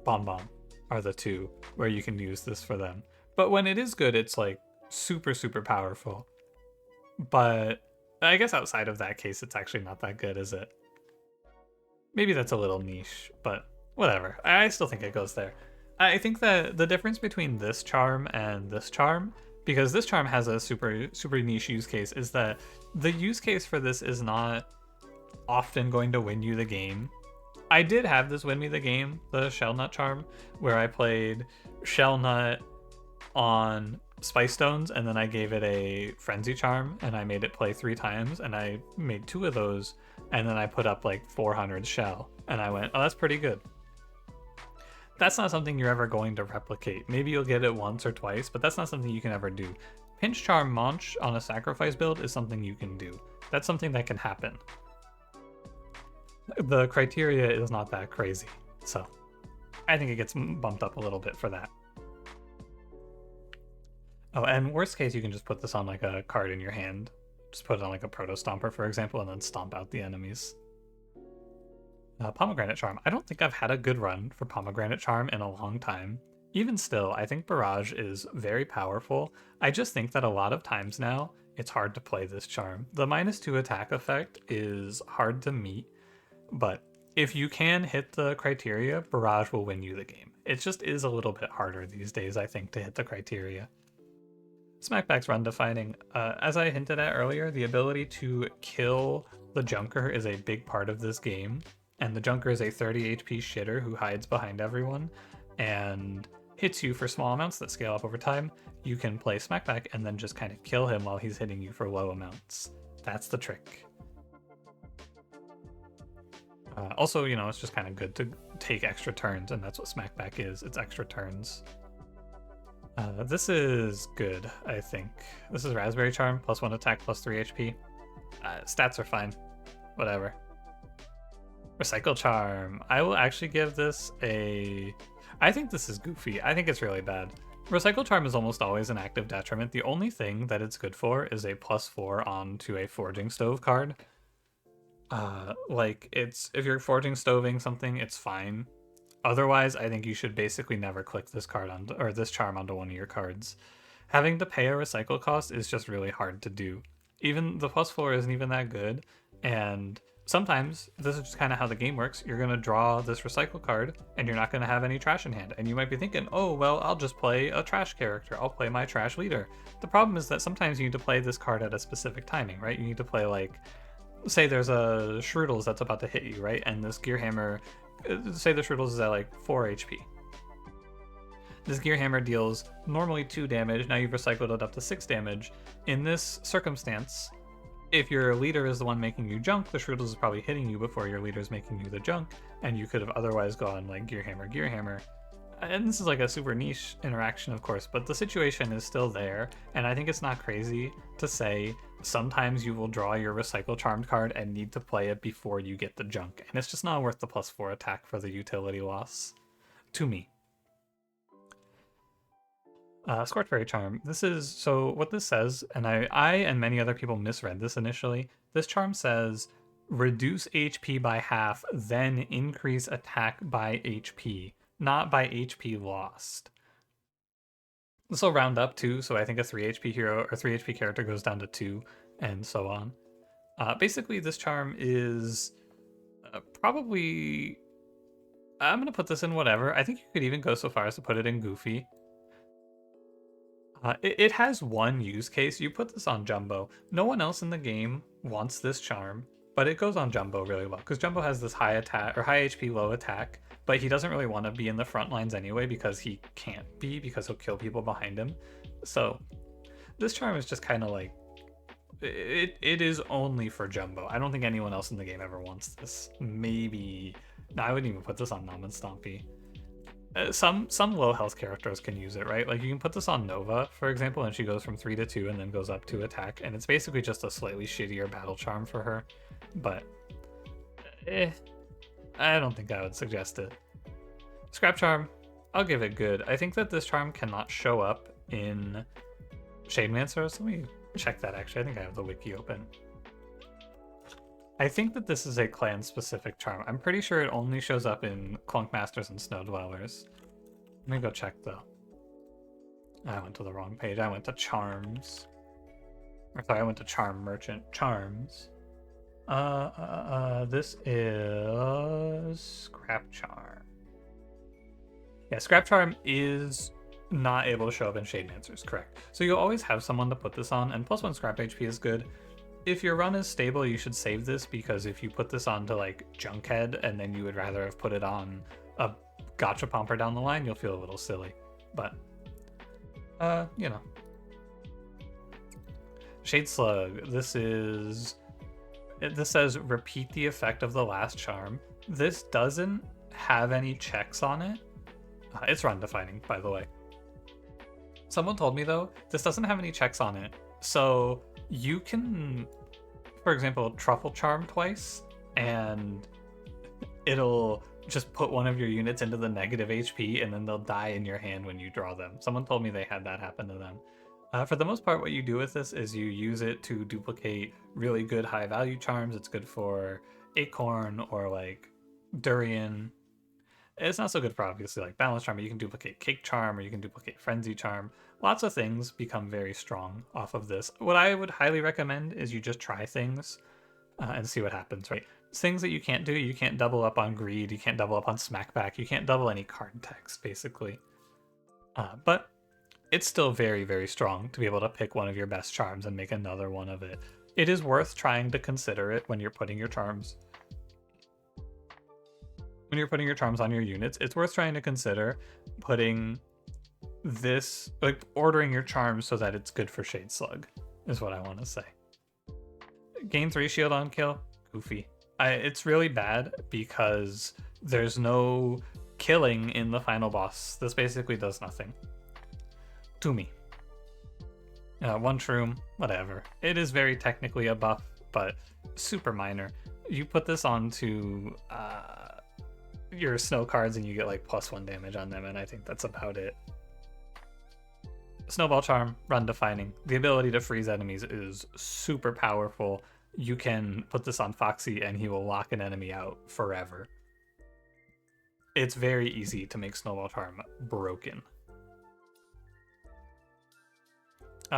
Bon are the two where you can use this for them. But when it is good, it's like super, super powerful. But I guess outside of that case, it's actually not that good, is it? Maybe that's a little niche, but whatever. I still think it goes there. I think that the difference between this charm and this charm, because this charm has a super, super niche use case, is that the use case for this is not often going to win you the game. I did have this win me the game, the Shellnut charm, where I played Shellnut on Spice Stones, and then I gave it a Frenzy charm, and I made it play 3 times, and I made 2 of those, and then I put up like 400 shell, and I went, oh, that's pretty good. That's not something you're ever going to replicate. Maybe you'll get it once or twice, but that's not something you can ever do. Pinch Charm Munch on a sacrifice build is something you can do. That's something that can happen. The criteria is not that crazy, so I think it gets bumped up a little bit for that. Oh, and worst case, you can just put this on like a card in your hand. Just put it on like a Proto Stomper, for example, and then stomp out the enemies. Pomegranate Charm. I don't think I've had a good run for Pomegranate Charm in a long time. Even still, I think Barrage is very powerful. I just think that a lot of times now, it's hard to play this charm. The -2 attack effect is hard to meet, but if you can hit the criteria, Barrage will win you the game. It just is a little bit harder these days, I think, to hit the criteria. Smackback's run defining. As I hinted at earlier, the ability to kill the Junker is a big part of this game, and the Junker is a 30 HP shitter who hides behind everyone and hits you for small amounts that scale up over time. You can play Smackback and then just kind of kill him while he's hitting you for low amounts. That's the trick. Also, you know, it's just kind of good to take extra turns, and that's what Smackback is. It's extra turns. This is good, I think. This is Raspberry Charm, +1 attack, +3 HP. Stats are fine. Whatever. Recycle Charm. I will actually give this a... I think this is goofy. I think it's really bad. Recycle Charm is almost always an active detriment. The only thing that it's good for is a +4 onto a Forging Stove card. Like, it's... if you're Forging Stoving something, it's fine. Otherwise, I think you should basically never click this card on, or this charm onto one of your cards. Having to pay a recycle cost is just really hard to do. Even the +4 isn't even that good, and sometimes this is just kind of how the game works. You're gonna draw this recycle card, and you're not gonna have any trash in hand. And you might be thinking, oh, well, I'll just play a trash character. I'll play my trash leader. The problem is that sometimes you need to play this card at a specific timing, right? You need to play, like, say there's a Shroodles that's about to hit you, right? And this Gear Hammer, say the Shroodles is at like 4 HP. This Gear Hammer deals normally 2 damage, now you've recycled it up to 6 damage. In this circumstance, if your leader is the one making you junk, the Shroodles is probably hitting you before your leader is making you the junk, and you could have otherwise gone like Gear Hammer, Gear Hammer. And this is like a super niche interaction, of course, but the situation is still there, and I think it's not crazy to say sometimes you will draw your Recycle Charmed card and need to play it before you get the junk, and it's just not worth the +4 attack for the utility loss, to me. Scorchberry Charm. This is, so what this says, and I and many other people misread this initially, this charm says reduce HP by half, then increase attack by HP. Not by HP lost. This will round up too, so I think a 3 HP hero or 3 HP character goes down to 2, and so on. Basically, this charm is probably... I'm going to put this in whatever. I think you could even go so far as to put it in Goofy. It has one use case. You put this on Jumbo. No one else in the game wants this charm, but it goes on Jumbo really well, because Jumbo has this high attack, or high HP, low attack, but he doesn't really want to be in the front lines anyway because he can't be, because he'll kill people behind him. So this charm is just kind of like, it is only for Jumbo. I don't think anyone else in the game ever wants this. Maybe, no, I wouldn't even put this on Nom and Stompy. Some low health characters can use it, right? Like you can put this on Nova, for example, and she goes from 3 to 2 and then goes up to attack, and it's basically just a slightly shittier battle charm for her. But I don't think I would suggest it. Scrap charm, I'll give it good. I think that this charm cannot show up in Shademancers. Let me check that actually. I think I have the wiki open. I think that this is a clan-specific charm. I'm pretty sure it only shows up in Clunk Masters and Snow Dwellers. Let me go check though. I went to the wrong page. I went to Charms. Or sorry, I went to Charm Merchant. Charms. This is Scrap Charm. Yeah, Scrap Charm is not able to show up in Shademancers, correct. So you'll always have someone to put this on, and +1 Scrap HP is good. If your run is stable, you should save this, because if you put this on to like Junkhead and then you would rather have put it on a Gotcha Pomper down the line, you'll feel a little silly. But, you know. Shade Slug, this says repeat the effect of the last charm. This doesn't have any checks on it. It's run defining, by the way. Someone told me though, this doesn't have any checks on it. So you can, for example, Truffle Charm twice, and it'll just put one of your units into the negative HP, and then they'll die in your hand when you draw them. Someone told me they had that happen to them. For the most part, what you do with this is you use it to duplicate really good high value charms. It's good for Acorn or like Durian. It's not so good for obviously like Balance Charm, but you can duplicate Cake Charm or you can duplicate Frenzy Charm. Lots of things become very strong off of this. What I would highly recommend is you just try things and see what happens, right? Things that you can't do, you can't double up on Greed, you can't double up on Smackback, you can't double any card text, basically. But it's still very, very strong to be able to pick one of your best charms and make another one of it. It is worth trying to consider it when you're putting your charms. When you're putting your charms on your units, it's worth trying to consider putting this, like ordering your charms so that it's good for Shade Slug, is what I want to say. Gain 3 shield on kill, goofy. It's really bad because there's no killing in the final boss. This basically does nothing to me. 1 shroom, whatever. It is very technically a buff, but super minor. You put this onto your snow cards and you get like +1 damage on them, and I think that's about it. Snowball Charm, run defining. The ability to freeze enemies is super powerful. You can put this on Foxy and he will lock an enemy out forever. It's very easy to make Snowball Charm broken.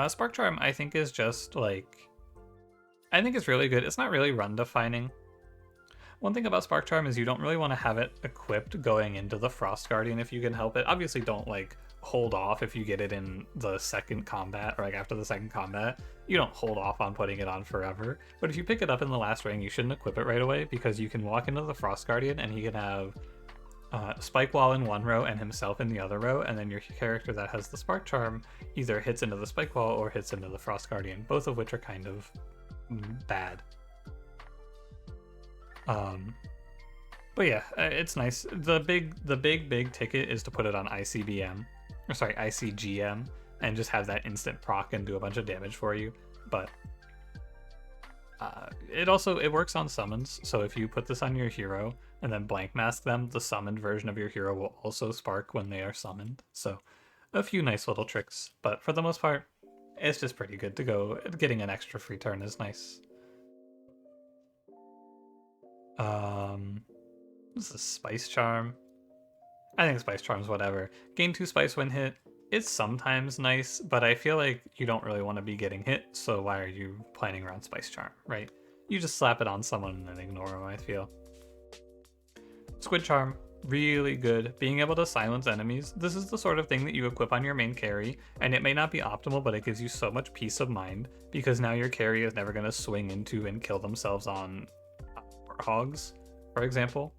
Spark Charm, I think, is just like... I think it's really good. It's not really run defining. One thing about Spark Charm is you don't really want to have it equipped going into the Frost Guardian if you can help it. Obviously, don't like hold off if you get it in the second combat or like after the second combat. You don't hold off on putting it on forever. But if you pick it up in the last ring, you shouldn't equip it right away, because you can walk into the Frost Guardian and he can have Spike Wall in one row and himself in the other row, and then your character that has the Spark Charm either hits into the Spike Wall or hits into the Frost Guardian, both of which are kind of bad. But yeah, it's nice. The big ticket is to put it on ICBM, or sorry, ICGM, and just have that instant proc and do a bunch of damage for you. But it works on summons, so if you put this on your hero and then blank mask them, the summoned version of your hero will also spark when they are summoned. So a few nice little tricks, but for the most part, it's just pretty good to go. Getting an extra free turn is nice. This is Spice Charm. I think Spice Charm's whatever. Gain 2 spice when hit. It's sometimes nice, but I feel like you don't really want to be getting hit, so why are you planning around Spice Charm, right? You just slap it on someone and then ignore them, I feel. Squid Charm, really good. Being able to silence enemies. This is the sort of thing that you equip on your main carry, and it may not be optimal, but it gives you so much peace of mind, because now your carry is never going to swing into and kill themselves on hogs, for example.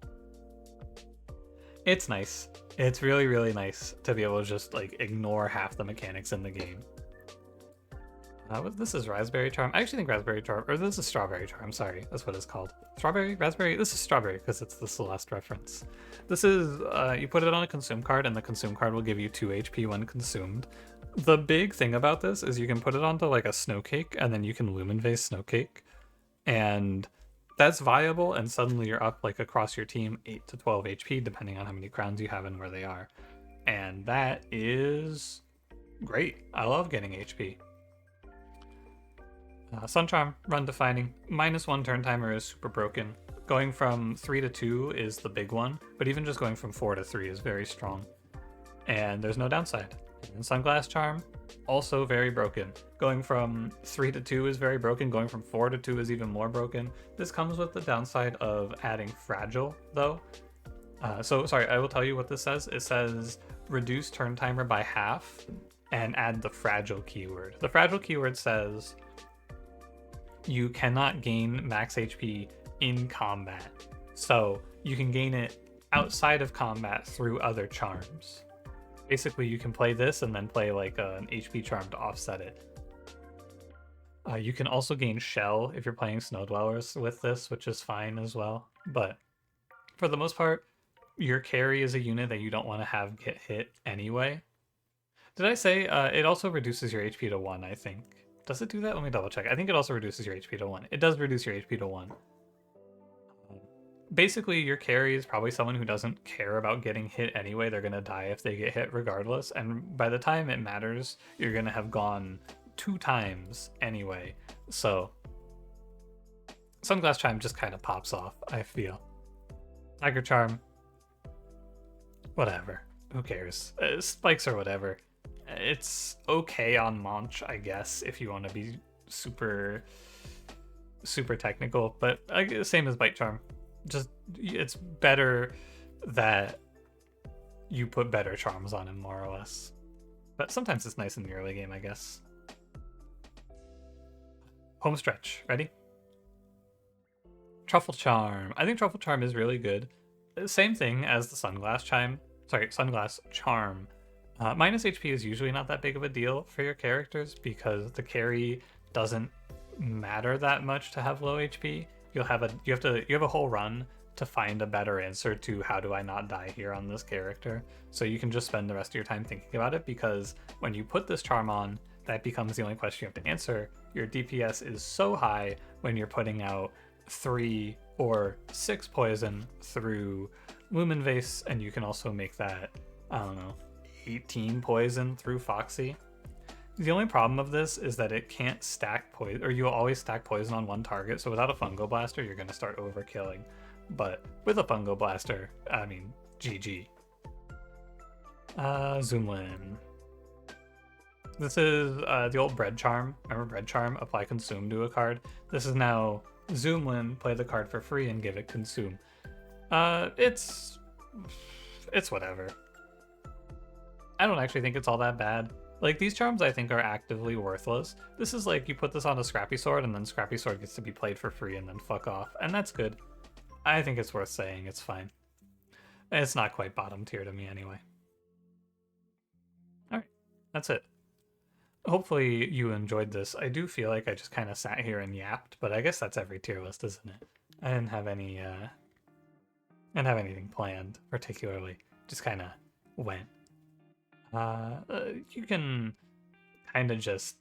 It's nice. It's really, really nice to be able to just like ignore half the mechanics in the game. This is raspberry charm. I actually think raspberry charm, or this is strawberry charm. Sorry, that's what it's called. Strawberry, raspberry. This is strawberry because it's the Celeste reference. This is you put it on a consume card, and the consume card will give you 2 HP when consumed. The big thing about this is you can put it onto like a snow cake, and then you can lumen vase snow cake, and that's viable. And suddenly you're up like across your team 8 to 12 HP, depending on how many crowns you have and where they are, and that is great. I love getting HP. Sun Charm, run defining. -1 turn timer is super broken. Going from 3 to 2 is the big one, but even just going from 4 to 3 is very strong. And there's no downside. And Sunglass Charm, also very broken. Going from 3 to 2 is very broken. Going from 4 to 2 is even more broken. This comes with the downside of adding Fragile, though. So, sorry, I will tell you what this says. It says reduce turn timer by half and add the Fragile keyword. The Fragile keyword says you cannot gain max HP in combat. So you can gain it outside of combat through other charms. Basically, you can play this and then play like an HP charm to offset it. You can also gain Shell if you're playing Snow Dwellers with this, which is fine as well. But for the most part, your carry is a unit that you don't want to have get hit anyway. Did I say it also reduces your HP to 1, I think. Does it do that? Let me double check. I think it also reduces your HP to 1. It does reduce your HP to 1. Basically, your carry is probably someone who doesn't care about getting hit anyway. They're going to die if they get hit regardless. And by the time it matters, you're going to have gone 2 times anyway. So Sunglass Charm just kind of pops off, I feel. Tiger Charm, whatever. Who cares? Spikes or whatever. It's okay on Launch, I guess, if you want to be super technical, but same as Bite Charm. Just, it's better that you put better charms on him, more or less. But sometimes it's nice in the early game, I guess. Home stretch. Ready? Truffle Charm. I think Truffle Charm is really good. Same thing as the Sunglass Charm. Sorry, Sunglass Charm. Minus HP is usually not that big of a deal for your characters because the carry doesn't matter that much to have low HP. You have a whole run to find a better answer to how do I not die here on this character. So you can just spend the rest of your time thinking about it, because when you put this charm on, that becomes the only question you have to answer. Your DPS is so high when you're putting out 3 or 6 poison through Lumen Vase, and you can also make that, I don't know, 18 poison through Foxy. The only problem of this is that it can't stack poison, or you'll always stack poison on one target, so without a Fungo Blaster, you're going to start overkilling. But with a Fungo Blaster, I mean, GG. Zoomlin. This is the old Bread Charm. Remember Bread Charm? Apply Consume to a card. This is now Zoomlin, play the card for free and give it Consume. It's whatever. I don't actually think it's all that bad. Like, these charms I think are actively worthless. This is like you put this on a Scrappy Sword and then Scrappy Sword gets to be played for free and then fuck off. And that's good. I think it's worth saying. It's fine. It's not quite bottom tier to me anyway. Alright, that's it. Hopefully you enjoyed this. I do feel like I just kind of sat here and yapped, but I guess that's every tier list, isn't it? I didn't have any, anything planned particularly. Just kind of went. You can kind of just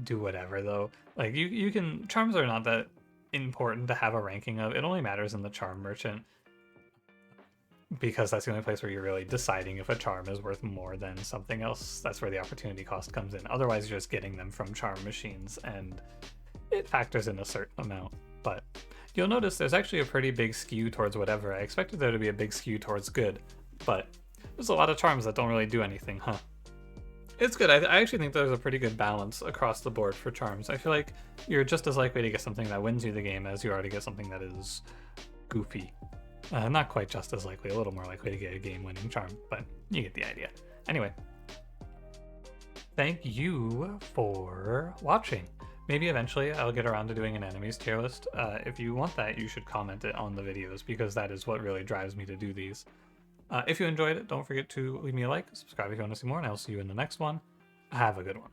do whatever though. Like you can, charms are not that important to have a ranking of. It only matters in the charm merchant, because that's the only place where you're really deciding if a charm is worth more than something else. That's where the opportunity cost comes in. Otherwise, you're just getting them from charm machines, and it factors in a certain amount. But you'll notice there's actually a pretty big skew towards whatever. I expected there to be a big skew towards good, but there's a lot of charms that don't really do anything, huh? It's good. I actually think there's a pretty good balance across the board for charms. I feel like you're just as likely to get something that wins you the game as you are to get something that is goofy. Not quite just as likely, a little more likely to get a game-winning charm, but you get the idea. Anyway, thank you for watching. Maybe eventually I'll get around to doing an enemies tier list. If you want that, you should comment it on the videos, because that is what really drives me to do these. If you enjoyed it, don't forget to leave me a like, subscribe if you want to see more, and I'll see you in the next one. Have a good one.